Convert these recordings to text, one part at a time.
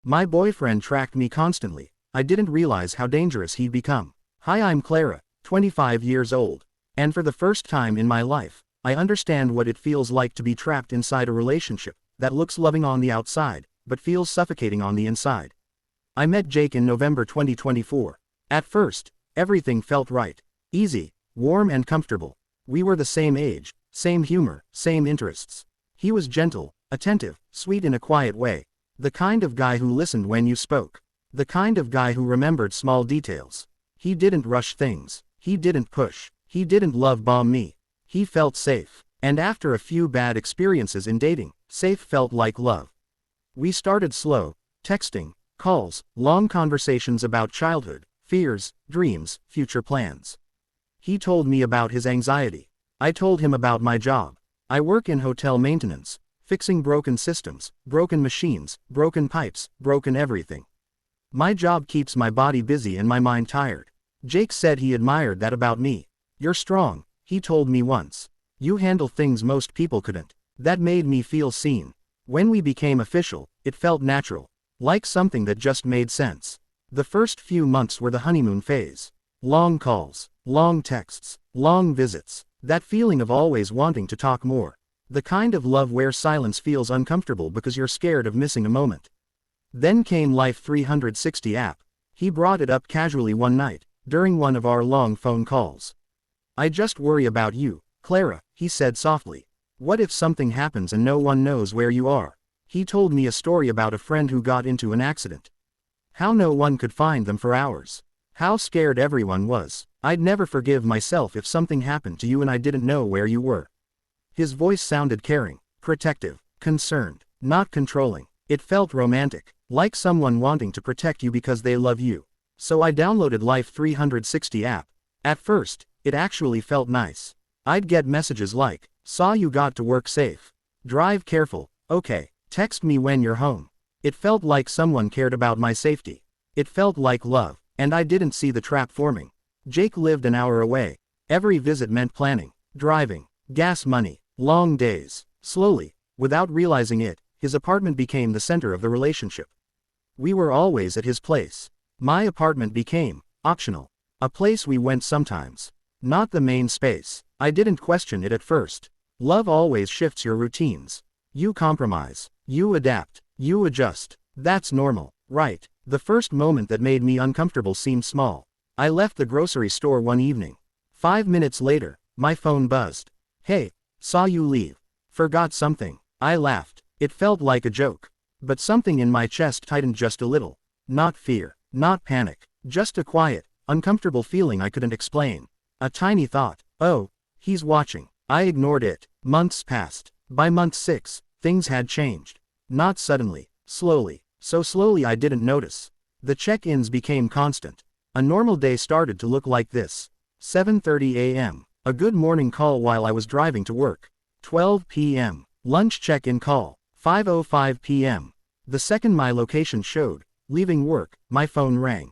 My boyfriend tracked me constantly. I didn't realize how dangerous he'd become. Hi, I'm Clara, 25 years old. And for the first time in my life, I understand what it feels like to be trapped inside a relationship that looks loving on the outside, but feels suffocating on the inside. I met Jake in November 2024. At first, everything felt right. Easy, warm and comfortable. We were the same age, same humor, same interests. He was gentle, attentive, sweet in a quiet way. The kind of guy who listened when you spoke. The kind of guy who remembered small details. He didn't rush things. He didn't push. He didn't love bomb me. He felt safe. And after a few bad experiences in dating, safe felt like love. We started slow, texting, calls, long conversations about childhood, fears, dreams, future plans. He told me about his anxiety. I told him about my job. I work in hotel maintenance, fixing broken systems, broken machines, broken pipes, broken everything. My job keeps my body busy and my mind tired. Jake said he admired that about me. You're strong, he told me once. You handle things most people couldn't. That made me feel seen. When we became official, it felt natural. Like something that just made sense. The first few months were the honeymoon phase. Long calls, long texts, long visits. That feeling of always wanting to talk more. The kind of love where silence feels uncomfortable because you're scared of missing a moment. Then came Life360 app. He brought it up casually one night, during one of our long phone calls. I just worry about you, Clara, he said softly. What if something happens and no one knows where you are? He told me a story about a friend who got into an accident. How no one could find them for hours. How scared everyone was. I'd never forgive myself if something happened to you and I didn't know where you were. His voice sounded caring, protective, concerned, not controlling. It felt romantic, like someone wanting to protect you because they love you. So I downloaded Life360 app. At first, it actually felt nice. I'd get messages like, saw you got to work safe. Drive careful, okay. Text me when you're home. It felt like someone cared about my safety. It felt like love, and I didn't see the trap forming. Jake lived an hour away. Every visit meant planning, driving, gas money, long days. Slowly, without realizing it, his apartment became the center of the relationship. We were always at his place. My apartment became optional. A place we went sometimes. Not the main space. I didn't question it at first. Love always shifts your routines. You compromise. You adapt. You adjust. That's normal, right? The first moment that made me uncomfortable seemed small. I left the grocery store one evening. 5 minutes later, my phone buzzed. Hey, saw you leave. Forgot something. I laughed. It felt like a joke. But something in my chest tightened just a little. Not fear, not panic, just a quiet, uncomfortable feeling I couldn't explain. A tiny thought. Oh, he's watching. I ignored it. Months passed. By month 6, things had changed. Not suddenly, slowly. So slowly I didn't notice. The check-ins became constant. A normal day started to look like this. 7:30 a.m. A good morning call while I was driving to work. 12 p.m. Lunch check-in call. 5:05 p.m. The second my location showed, leaving work, my phone rang.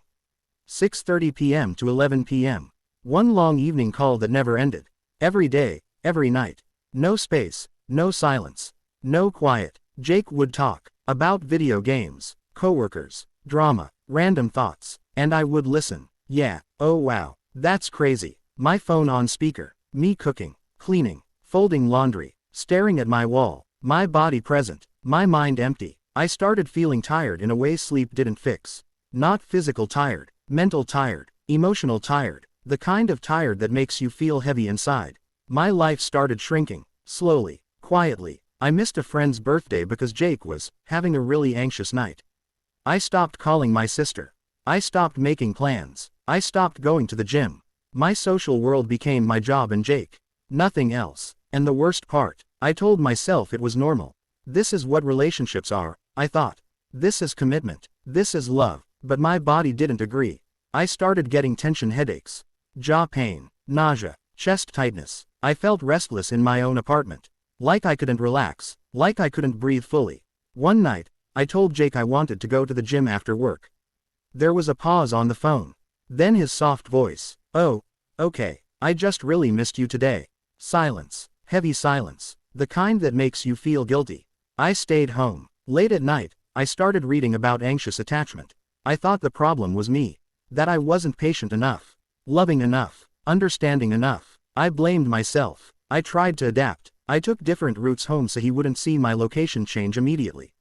6:30 p.m. to 11 p.m. One long evening call that never ended. Every day, every night. No space, no silence, no quiet. Jake would talk about video games, coworkers, drama, random thoughts, and I would listen. Yeah, oh wow, that's crazy. My phone on speaker, me cooking, cleaning, folding laundry, staring at my wall, my body present, my mind empty. I started feeling tired in a way sleep didn't fix. Not physical tired, mental tired, emotional tired, the kind of tired that makes you feel heavy inside. My life started shrinking, slowly, quietly. I missed a friend's birthday because Jake was having a really anxious night. I stopped calling my sister. I stopped making plans. I stopped going to the gym. My social world became my job and Jake. Nothing else. And the worst part, I told myself it was normal. This is what relationships are, I thought. This is commitment. This is love. But my body didn't agree. I started getting tension headaches, jaw pain, nausea, chest tightness. I felt restless in my own apartment. Like I couldn't relax, like I couldn't breathe fully. One night, I told Jake I wanted to go to the gym after work. There was a pause on the phone. Then his soft voice. Oh, okay, I just really missed you today. Silence, heavy silence, the kind that makes you feel guilty. I stayed home. Late at night, I started reading about anxious attachment. I thought the problem was me. That I wasn't patient enough, loving enough, understanding enough. I blamed myself. I tried to adapt. I took different routes home so he wouldn't see my location change immediately.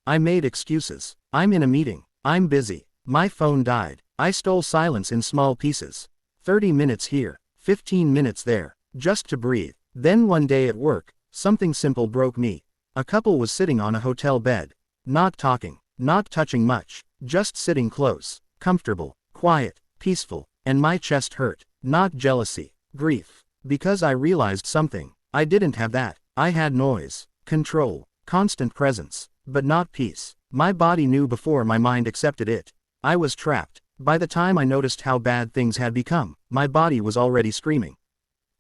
I made excuses. I'm in a meeting. I'm busy. My phone died. I stole silence in small pieces. 30 minutes here, 15 minutes there, just to breathe. Then one day at work, something simple broke me. A couple was sitting on a hotel bed. Not talking, not touching much, just sitting close, comfortable, quiet, peaceful, and my chest hurt. Not jealousy, grief. Because I realized something. I didn't have that. I had noise, control, constant presence, but not peace. My body knew before my mind accepted it. I was trapped. By the time I noticed how bad things had become, my body was already screaming.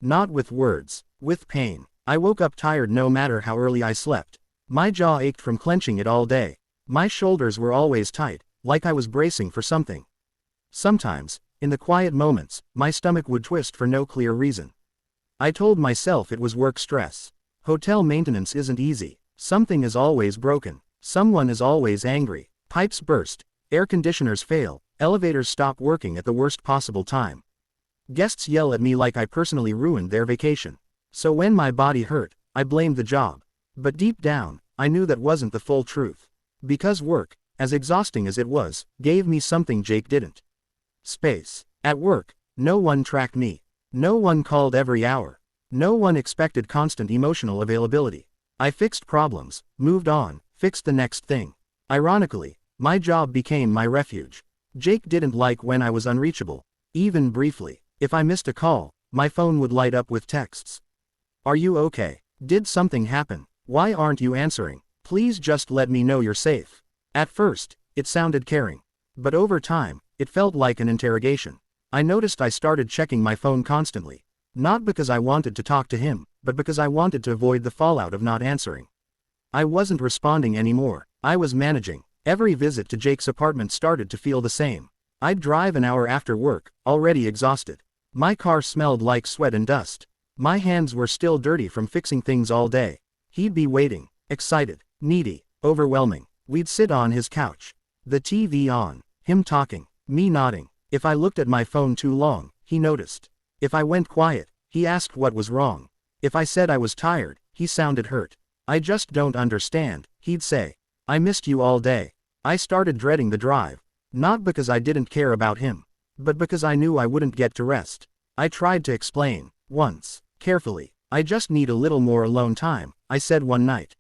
Not with words, with pain. I woke up tired no matter how early I slept. My jaw ached from clenching it all day. My shoulders were always tight, like I was bracing for something. Sometimes, in the quiet moments, my stomach would twist for no clear reason. I told myself it was work stress. Hotel maintenance isn't easy. Something is always broken. Someone is always angry. Pipes burst. Air conditioners fail. Elevators stop working at the worst possible time. Guests yell at me like I personally ruined their vacation. So when my body hurt, I blamed the job. But deep down, I knew that wasn't the full truth. Because work, as exhausting as it was, gave me something Jake didn't. Space. At work, no one tracked me. No one called every hour. No one expected constant emotional availability. I fixed problems, moved on, fixed the next thing. Ironically, my job became my refuge. Jake didn't like when I was unreachable. Even briefly. If I missed a call, my phone would light up with texts. Are you okay? Did something happen? Why aren't you answering? Please just let me know you're safe. At first, it sounded caring. But over time, it felt like an interrogation. I noticed I started checking my phone constantly. Not because I wanted to talk to him, but because I wanted to avoid the fallout of not answering. I wasn't responding anymore. I was managing. Every visit to Jake's apartment started to feel the same. I'd drive an hour after work, already exhausted. My car smelled like sweat and dust. My hands were still dirty from fixing things all day. He'd be waiting, excited, needy, overwhelming. We'd sit on his couch. The TV on, him talking, me nodding. If I looked at my phone too long, he noticed. If I went quiet, he asked what was wrong. If I said I was tired, he sounded hurt. I just don't understand, he'd say. I missed you all day. I started dreading the drive. Not because I didn't care about him, but because I knew I wouldn't get to rest. I tried to explain, once, carefully. I just need a little more alone time, I said one night.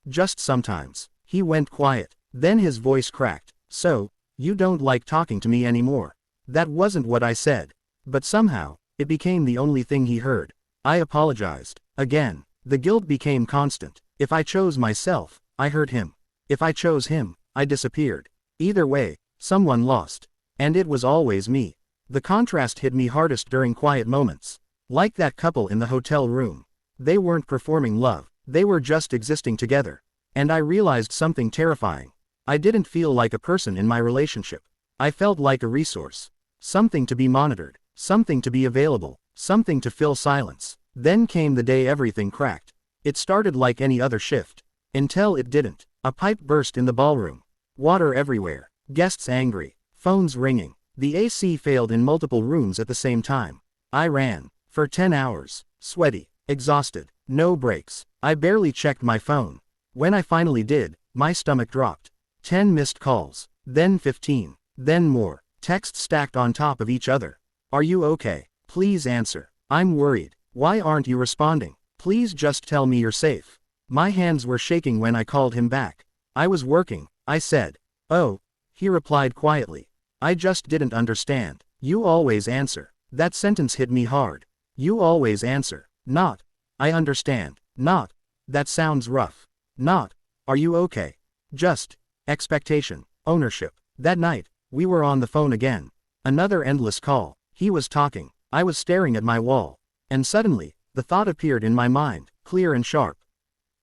Just sometimes. He went quiet. Then his voice cracked. So, you don't like talking to me anymore. That wasn't what I said. But somehow, it became the only thing he heard. I apologized. Again. The guilt became constant. If I chose myself, I hurt him. If I chose him, I disappeared. Either way, someone lost. And it was always me. The contrast hit me hardest during quiet moments. Like that couple in the hotel room. They weren't performing love. They were just existing together. And I realized something terrifying. I didn't feel like a person in my relationship. I felt like a resource. Something to be monitored. Something to be available. Something to fill silence. Then came the day everything cracked. It started like any other shift. Until it didn't. A pipe burst in the ballroom. Water everywhere. Guests angry. Phones ringing. The AC failed in multiple rooms at the same time. I ran. For 10 hours. Sweaty. Exhausted. No breaks. I barely checked my phone. When I finally did, my stomach dropped. 10 missed calls. Then 15. Then more. Texts stacked on top of each other. Are you okay? Please answer. I'm worried. Why aren't you responding? Please just tell me you're safe. My hands were shaking when I called him back. I was working, I said. Oh. He replied quietly. I just didn't understand. You always answer. That sentence hit me hard. You always answer. Not. I understand. Not. That sounds rough. Not. Are you okay? Just. Expectation. Ownership. That night, we were on the phone again. Another endless call. He was talking. I was staring at my wall. And suddenly, the thought appeared in my mind, clear and sharp.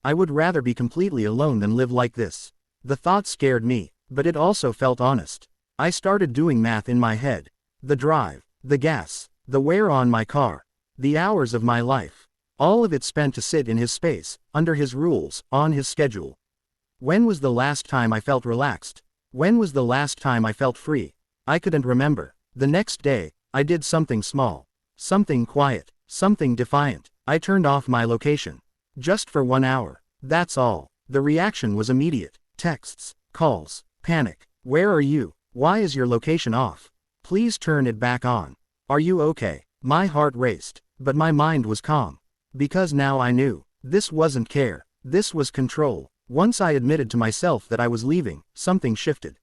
I would rather be completely alone than live like this. The thought scared me, but it also felt honest. I started doing math in my head. The drive, the gas, the wear on my car, the hours of my life. All of it spent to sit in his space, under his rules, on his schedule. When was the last time I felt relaxed? When was the last time I felt free? I couldn't remember. The next day, I did something small. Something quiet. Something defiant. I turned off my location. Just for 1 hour. That's all. The reaction was immediate. Texts, calls, panic. Where are you? Why is your location off? Please turn it back on. Are you okay? My heart raced, but my mind was calm. Because now I knew. This wasn't care. This was control. Once I admitted to myself that I was leaving, something shifted.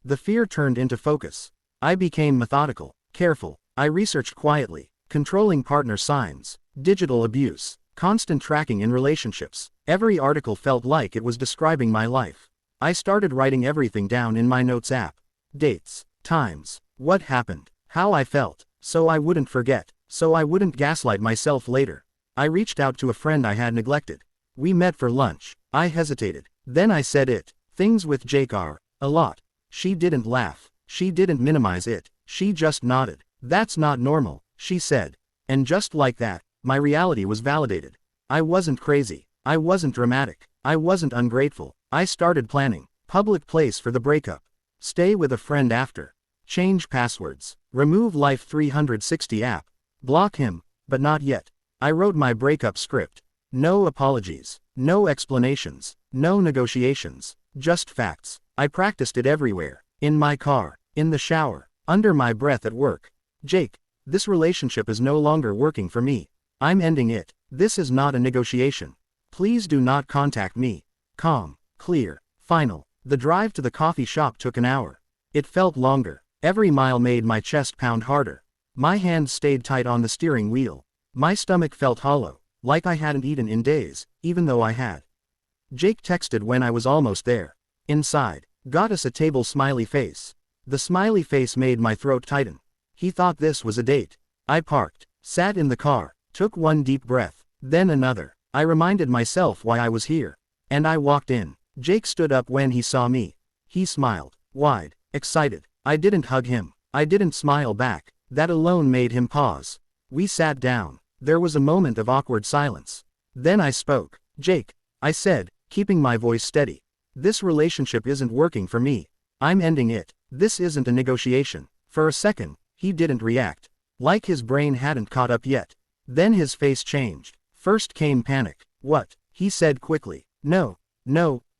The fear turned into focus. I became methodical, careful. I researched quietly, controlling partner signs, digital abuse, constant tracking in relationships. Every article felt like it was describing my life. I started writing everything down in my notes app. Dates, times, what happened, how I felt, so I wouldn't forget, so I wouldn't gaslight myself later. I reached out to a friend I had neglected. We met for lunch. I hesitated. Then I said it. Things with Jake are a lot. She didn't laugh. She didn't minimize it. She just nodded. That's not normal, she said. And just like that, my reality was validated. I wasn't crazy. I wasn't dramatic. I wasn't ungrateful. I started planning. Public place for the breakup. Stay with a friend after. Change passwords. Remove Life360 app. Block him, but not yet. I wrote my breakup script. No apologies. No explanations. No negotiations. Just facts. I practiced it everywhere. In my car. In the shower. Under my breath at work. Jake, this relationship is no longer working for me. I'm ending it. This is not a negotiation. Please do not contact me. Calm. Clear. Final. The drive to the coffee shop took an hour. It felt longer. Every mile made my chest pound harder. My hands stayed tight on the steering wheel. My stomach felt hollow, like I hadn't eaten in days, even though I had. Jake texted when I was almost there. Inside. Got us a table smiley face. The smiley face made my throat tighten. He thought this was a date. I parked, sat in the car, took one deep breath, then another. I reminded myself why I was here. And I walked in. Jake stood up when he saw me. He smiled, wide, excited. I didn't hug him. I didn't smile back. That alone made him pause. We sat down. There was a moment of awkward silence. Then I spoke. Jake, I said, keeping my voice steady. This relationship isn't working for me. I'm ending it. This isn't a negotiation. For a second, he didn't react. Like his brain hadn't caught up yet. Then his face changed. First came panic. What? He said quickly. No,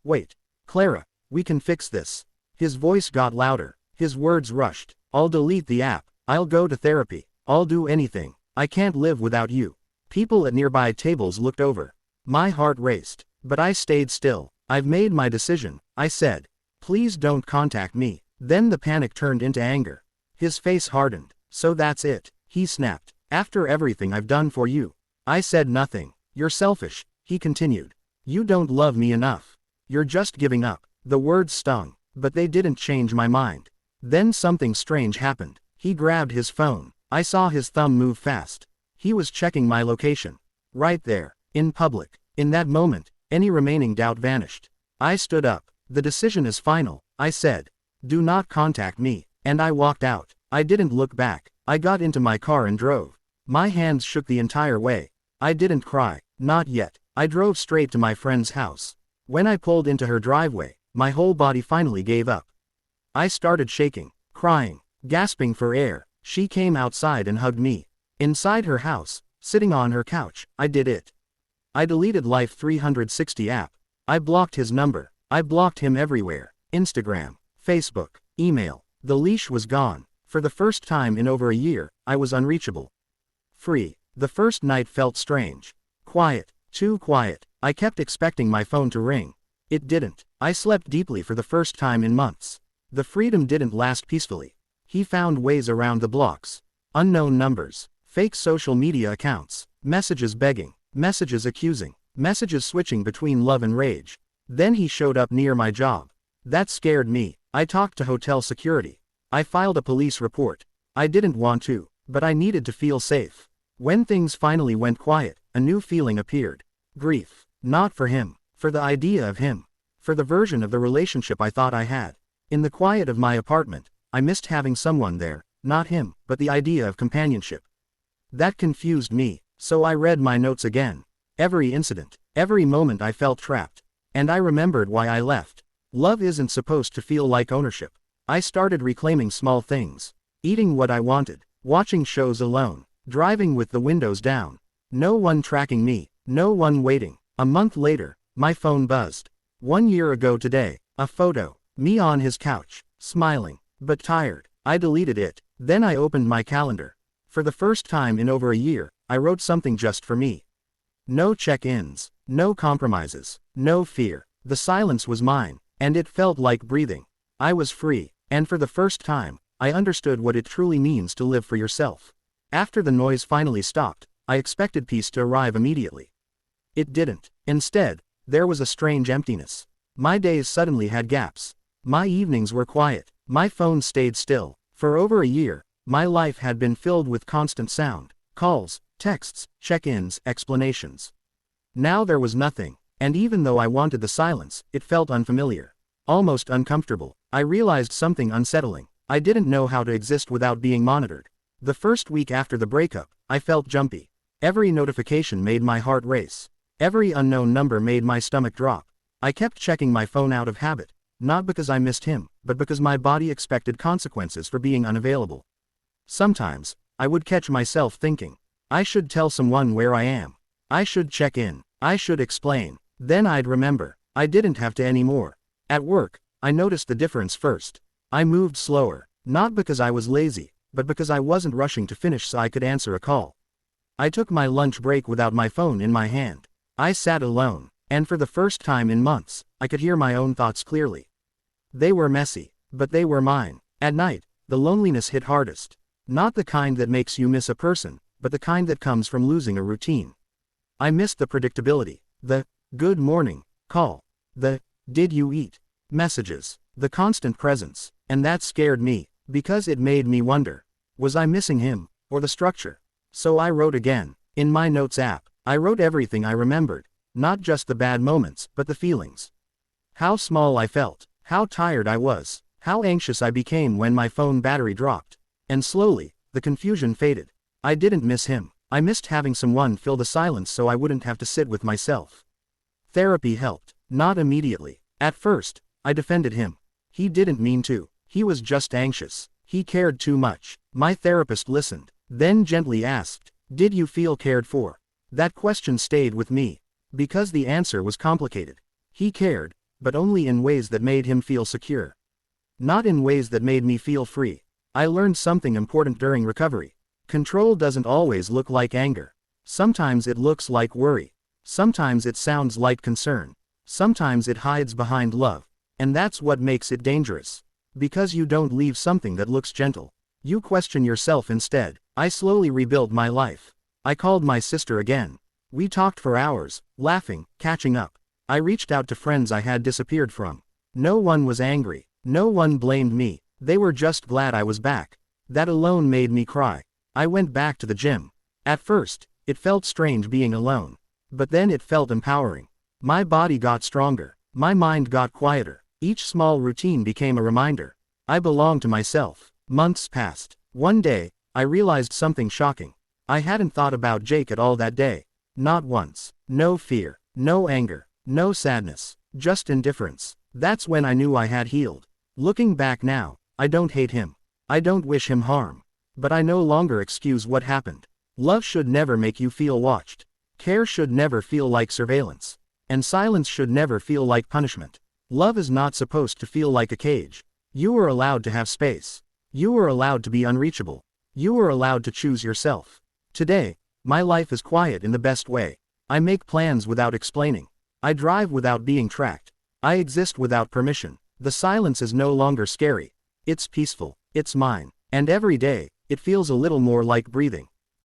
wait. Clara, we can fix this. His voice got louder. His words rushed. I'll delete the app. I'll go to therapy. I'll do anything. I can't live without you. People at nearby tables looked over. My heart raced. But I stayed still. I've made my decision, I said. Please don't contact me. Then the panic turned into anger. His face hardened. So that's it, he snapped. After everything I've done for you. I said nothing. You're selfish, he continued. You don't love me enough. You're just giving up. The words stung, but they didn't change my mind. Then something strange happened. He grabbed his phone. I saw his thumb move fast. He was checking my location. Right there, in public. In that moment, any remaining doubt vanished. I stood up. The decision is final, I said. Do not contact me. And I walked out. I didn't look back. I got into my car and drove. My hands shook the entire way. I didn't cry. Not yet. I drove straight to my friend's house. When I pulled into her driveway, my whole body finally gave up. I started shaking, crying, gasping for air. She came outside and hugged me. Inside her house, sitting on her couch, I did it. I deleted Life360 app. I blocked his number. I blocked him everywhere. Instagram, Facebook, email. The leash was gone. For the first time in over a year, I was unreachable. Free. The first night felt strange. Quiet. Too quiet. I kept expecting my phone to ring. It didn't. I slept deeply for the first time in months. The freedom didn't last peacefully. He found ways around the blocks. Unknown numbers. Fake social media accounts. Messages begging. Messages accusing. Messages switching between love and rage. Then he showed up near my job. That scared me. I talked to hotel security. I filed a police report. I didn't want to, but I needed to feel safe. When things finally went quiet, a new feeling appeared. Grief. Not for him. For the idea of him. For the version of the relationship I thought I had. In the quiet of my apartment, I missed having someone there, not him, but the idea of companionship. That confused me, so I read my notes again. Every incident, every moment I felt trapped. And I remembered why I left. Love isn't supposed to feel like ownership. I started reclaiming small things. Eating what I wanted, watching shows alone, driving with the windows down. No one tracking me, no one waiting. A month later, my phone buzzed. 1 year ago today, a photo, me on his couch, smiling, but tired. I deleted it, then I opened my calendar. For the first time in over a year, I wrote something just for me. No check-ins, no compromises, no fear. The silence was mine, and it felt like breathing. I was free, and for the first time, I understood what it truly means to live for yourself. After the noise finally stopped, I expected peace to arrive immediately. It didn't. Instead, there was a strange emptiness. My days suddenly had gaps. My evenings were quiet. My phone stayed still. For over a year, my life had been filled with constant sound, calls, texts, check-ins, explanations. Now there was nothing, and even though I wanted the silence, it felt unfamiliar, almost uncomfortable. I realized something unsettling. I didn't know how to exist without being monitored. The first week after the breakup, I felt jumpy. Every notification made my heart race. Every unknown number made my stomach drop. I kept checking my phone out of habit, not because I missed him, but because my body expected consequences for being unavailable. Sometimes, I would catch myself thinking, I should tell someone where I am. I should check in. I should explain. Then I'd remember, I didn't have to anymore. At work, I noticed the difference first. I moved slower, not because I was lazy, but because I wasn't rushing to finish so I could answer a call. I took my lunch break without my phone in my hand. I sat alone, and for the first time in months, I could hear my own thoughts clearly. They were messy, but they were mine. At night, the loneliness hit hardest. Not the kind that makes you miss a person, but the kind that comes from losing a routine. I missed the predictability, the good morning call, the did you eat messages, the constant presence, and that scared me, because it made me wonder, was I missing him, or the structure? So I wrote again. In my notes app, I wrote everything I remembered, not just the bad moments, but the feelings. How small I felt, how tired I was, how anxious I became when my phone battery dropped. And slowly, the confusion faded. I didn't miss him. I missed having someone fill the silence so I wouldn't have to sit with myself. Therapy helped, not immediately. At first, I defended him. He didn't mean to. He was just anxious. He cared too much. My therapist listened, then gently asked, did you feel cared for? That question stayed with me, because the answer was complicated. He cared, but only in ways that made him feel secure. Not in ways that made me feel free. I learned something important during recovery. Control doesn't always look like anger. Sometimes it looks like worry. Sometimes it sounds like concern. Sometimes it hides behind love. And that's what makes it dangerous. Because you don't leave something that looks gentle. You question yourself instead. I slowly rebuilt my life. I called my sister again. We talked for hours, laughing, catching up. I reached out to friends I had disappeared from. No one was angry. No one blamed me. They were just glad I was back. That alone made me cry. I went back to the gym. At first, it felt strange being alone. But then it felt empowering. My body got stronger. My mind got quieter. Each small routine became a reminder. I belonged to myself. Months passed. One day, I realized something shocking. I hadn't thought about Jake at all that day. Not once. No fear. No anger. No sadness. Just indifference. That's when I knew I had healed. Looking back now, I don't hate him. I don't wish him harm. But I no longer excuse what happened. Love should never make you feel watched. Care should never feel like surveillance. And silence should never feel like punishment. Love is not supposed to feel like a cage. You are allowed to have space. You are allowed to be unreachable. You are allowed to choose yourself. Today, my life is quiet in the best way. I make plans without explaining. I drive without being tracked. I exist without permission. The silence is no longer scary. It's peaceful. It's mine. And every day, it feels a little more like breathing.